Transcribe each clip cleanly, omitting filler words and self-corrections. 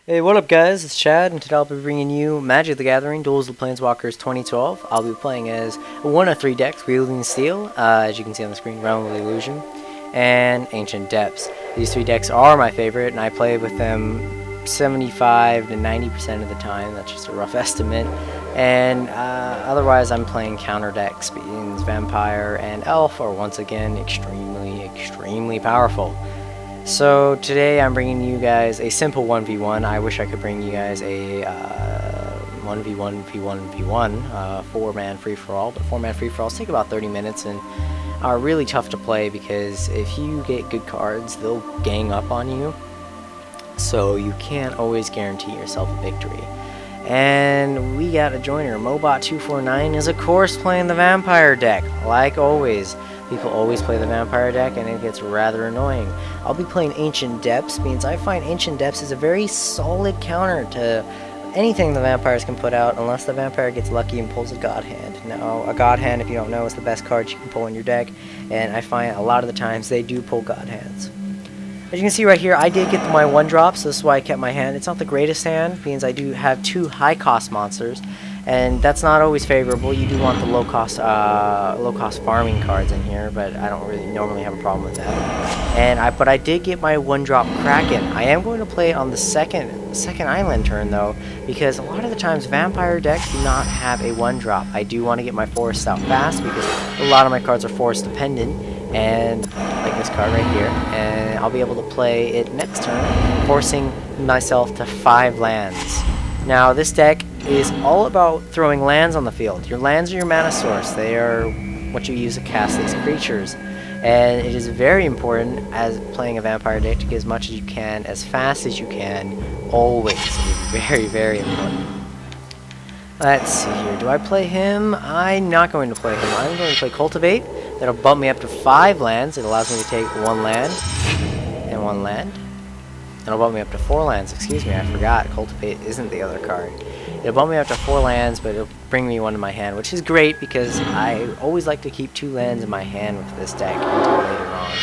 Hey, what up guys, it's Chad, and today I'll be bringing you Magic the Gathering Duels of the Planeswalkers 2012. I'll be playing as one of three decks, Wielding Steel, as you can see on the screen, Realm of Illusion, and Ancient Depths. These three decks are my favorite, and I play with them 75 to 90% of the time. That's just a rough estimate. And otherwise I'm playing counter decks, being Vampire and Elf are once again extremely powerful. So today I'm bringing you guys a simple 1v1. I wish I could bring you guys a 1v1v1v1 4-man free-for-all, but 4-man free-for-alls take about 30 minutes and are really tough to play because if you get good cards, they'll gang up on you. So you can't always guarantee yourself a victory. And we got a joiner. Mobot249 is of course playing the Vampire deck, like always. People always play the Vampire deck and it gets rather annoying. I'll be playing Ancient Depths, means I find Ancient Depths is a very solid counter to anything the Vampires can put out, unless the Vampire gets lucky and pulls a God Hand. Now, a God Hand, if you don't know, is the best card you can pull in your deck, and I find a lot of the times they do pull God Hands. As you can see right here, I did get my 1-drop, so this is why I kept my hand. It's not the greatest hand, means I do have 2 high-cost monsters, and that's not always favorable. You do want the low-cost farming cards in here, but I don't really normally have a problem with that. But I did get my 1-drop Kraken. I am going to play on the second island turn though, because a lot of the times Vampire decks do not have a 1-drop. I do want to get my forest out fast because a lot of my cards are forest dependent, and like this card right here, and I'll be able to play it next turn, forcing myself to 5 lands. Now this deck is all about throwing lands on the field. Your lands are your mana source. They are what you use to cast these creatures. And it is very important as playing a Vampire deck to get as much as you can, as fast as you can, always. It is very important. Let's see here. Do I play him? I'm not going to play him. I'm going to play Cultivate. That'll bump me up to 5 lands. It allows me to take 1 land and 1 land. It'll bump me up to 4 lands. Excuse me, I forgot. Cultivate isn't the other card. It'll bump me up to 4 lands, but it'll bring me 1 in my hand, which is great because I always like to keep 2 lands in my hand with this deck until later on.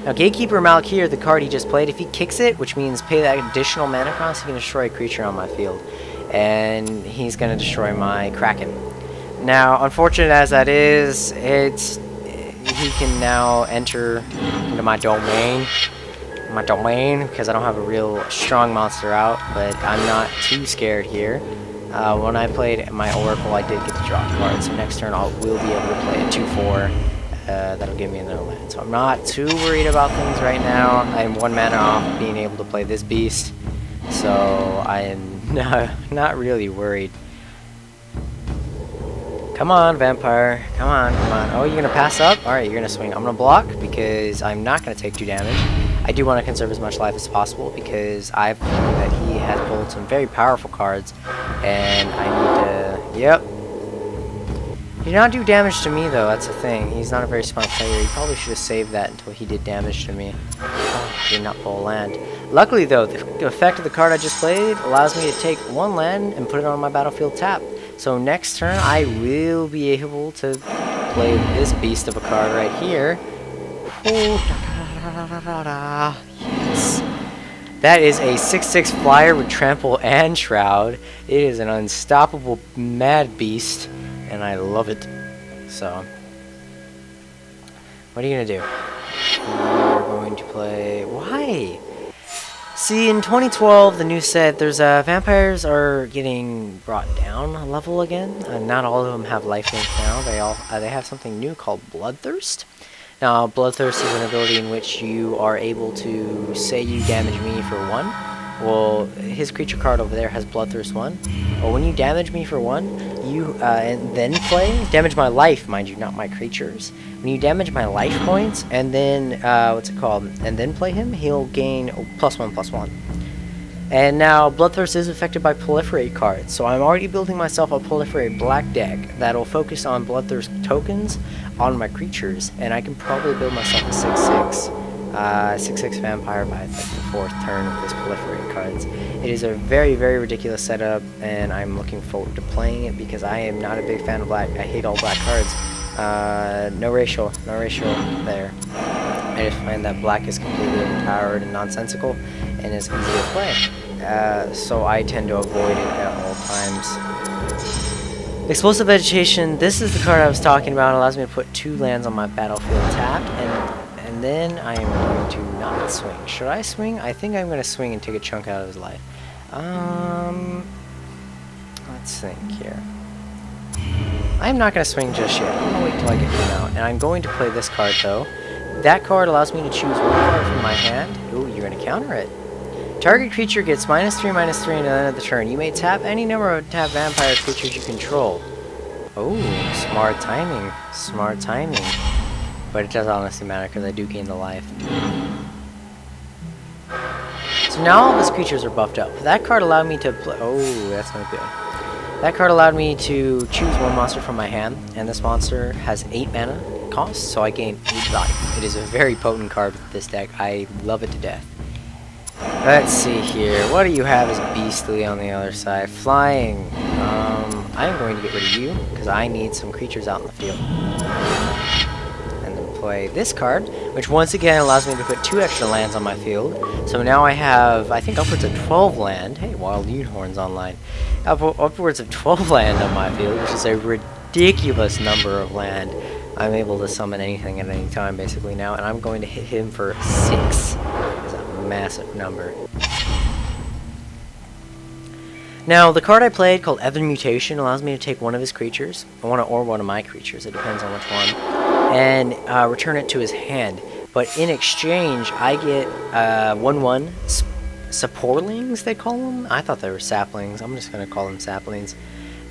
Now, Gatekeeper Malakir, the card he just played, if he kicks it, which means pay that additional mana cost, he can destroy a creature on my field. And he's going to destroy my Kraken. Now, unfortunate as that is, he can now enter into my domain. Because I don't have a real strong monster out, but I'm not too scared here. When I played my Oracle, I did get to draw a card, so next turn I will be able to play a 2/4. That'll give me another land. So I'm not too worried about things right now. I'm 1 mana off being able to play this beast, so I am not really worried. Come on, Vampire. Come on. Oh, you're going to pass up? Alright, you're going to swing. I'm going to block because I'm not going to take 2 damage. I do want to conserve as much life as possible because I've learned that he has pulled some very powerful cards, and I need to... Yep. He did not do damage to me, though. That's the thing. He's not a very smart player. He probably should have saved that until he did damage to me. Oh, he did not pull a land. Luckily, though, the effect of the card I just played allows me to take 1 land and put it on my battlefield tap. So next turn, I will be able to play this beast of a card right here. Ooh. Yes. That is a 6/6 flyer with trample and shroud. It is an unstoppable mad beast, and I love it. So, what are you gonna do? We're going to play... Why? See, in 2012, the news said there's vampires are getting brought down a level again. Not all of them have lifelink now. They have something new called Bloodthirst. Now, Bloodthirst is an ability in which you are able to say you damage me for 1. Well, his creature card over there has Bloodthirst 1. Well, when you damage me for 1, you and then play damage my life, mind you, not my creatures. When you damage my life points and then and then play him, he'll gain +1/+1. And now Bloodthirst is affected by Proliferate cards, so I'm already building myself a Proliferate black deck that'll focus on Bloodthirst tokens on my creatures, and I can probably build myself a 6/6 Vampire by like the 4th turn of this Proliferate cards. It is a very ridiculous setup, and I'm looking forward to playing it because I am not a big fan of black. I hate all black cards. No racial there. I just find that black is completely overpowered and nonsensical and is easy to play. so I tend to avoid it at all times. Explosive Vegetation, this is the card I was talking about. It allows me to put 2 lands on my battlefield tapped, and then I am going to not swing. Should I swing? I think I'm going to swing and take a chunk out of his life. Let's think here. I'm not going to swing just yet. I'm going to wait till I get him out. And I'm going to play this card, though. That card allows me to choose 1 card from my hand. Ooh, you're going to counter it. Target creature gets -3/-3 until the end of the turn. You may tap any number of tap vampire creatures you control. Oh, smart timing. Smart timing. But it does honestly matter because I do gain the life. So now all of his creatures are buffed up. That card allowed me to play. Oh, that's not good. That card allowed me to choose 1 monster from my hand, and this monster has 8 mana cost, so I gain 8 life. It is a very potent card with this deck. I love it to death. Let's see here. What do you have as Beastly on the other side? Flying. I'm going to get rid of you because I need some creatures out in the field. And then play this card, which once again allows me to put 2 extra lands on my field. So now I have, I think, upwards of 12 land. Hey, Wild Unicorn's online. Upwards of 12 land on my field, which is a ridiculous number of land. I'm able to summon anything at any time, basically, now, and I'm going to hit him for 6. It's a massive number. Now, the card I played, called Evan Mutation, allows me to take 1 of his creatures, or one of my creatures, it depends on which one, and return it to his hand. But in exchange, I get 1/1 Saporlings, they call them? I thought they were saplings. I'm just going to call them saplings.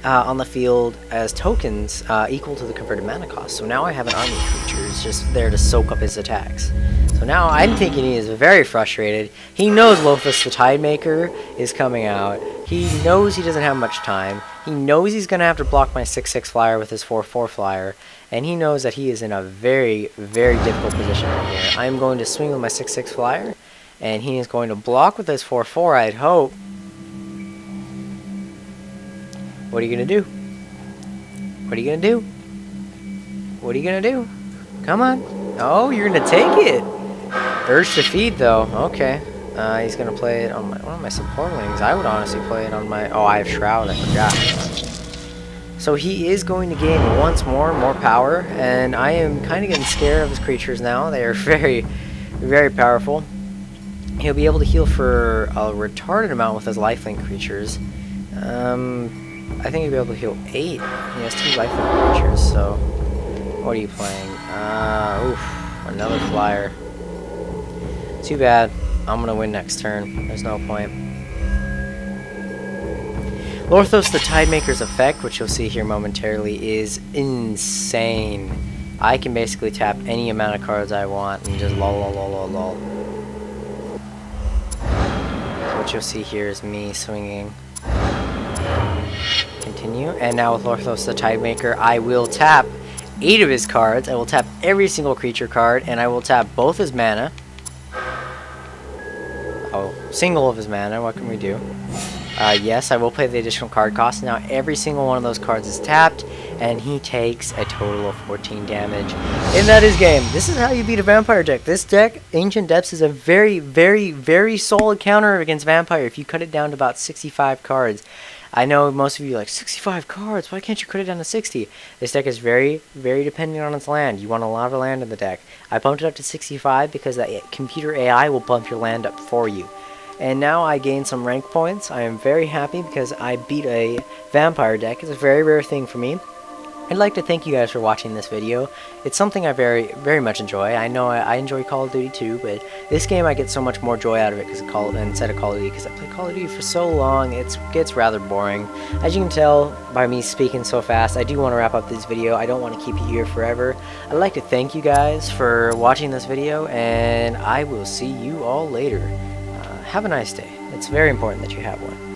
On the field as tokens equal to the converted mana cost. So now I have an army of creatures just there to soak up his attacks. So now I'm thinking he is very frustrated. He knows Lothus the Tidemaker is coming out. He knows he doesn't have much time. He knows he's going to have to block my 6/6 flyer with his 4/4 flyer. And he knows that he is in a very, very difficult position right here. I'm going to swing with my 6/6 flyer. And he is going to block with his 4/4, I'd hope. What are you going to do? What are you going to do? What are you going to do? Come on. Oh, you're going to take it. Urge to Feed, though. Okay. He's going to play it on one of my Supportlings. I would honestly play it on my... Oh, I have Shroud. I forgot. So he is going to gain once more power. And I am kind of getting scared of his creatures now. They are very, very powerful. He'll be able to heal for a retarded amount with his lifelink creatures. I think he'll be able to heal 8. He has 2 lifelink creatures, so... What are you playing? Oof. Another flyer. Too bad. I'm gonna win next turn. There's no point. Lothos the Tidemaker's effect, which you'll see here momentarily, is insane. I can basically tap any amount of cards I want and just lol. What you'll see here is me swinging. Continue. And now with Lothos the Tidemaker, I will tap 8 of his cards. I will tap every single creature card, and I will tap both his mana. Oh, single of his mana. What can we do? Yes, I will play the additional card cost. Now every single one of those cards is tapped, and he takes a total of 14 damage. And that is game. This is how you beat a vampire deck. This deck, Ancient Depths, is a very, very, very solid counter against vampire if you cut it down to about 65 cards. I know most of you are like, 65 cards? Why can't you cut it down to 60? This deck is very, very dependent on its land. You want a lot of land in the deck. I bumped it up to 65 because the computer AI will bump your land up for you. And now I gain some rank points. I am very happy because I beat a vampire deck. It's a very rare thing for me. I'd like to thank you guys for watching this video. It's something I very, very much enjoy. I know I enjoy Call of Duty too, but this game I get so much more joy out of it instead of Call of Duty, because I play Call of Duty for so long, it gets rather boring. As you can tell by me speaking so fast, I do want to wrap up this video. I don't want to keep you here forever. I'd like to thank you guys for watching this video, and I will see you all later. Have a nice day. It's very important that you have one.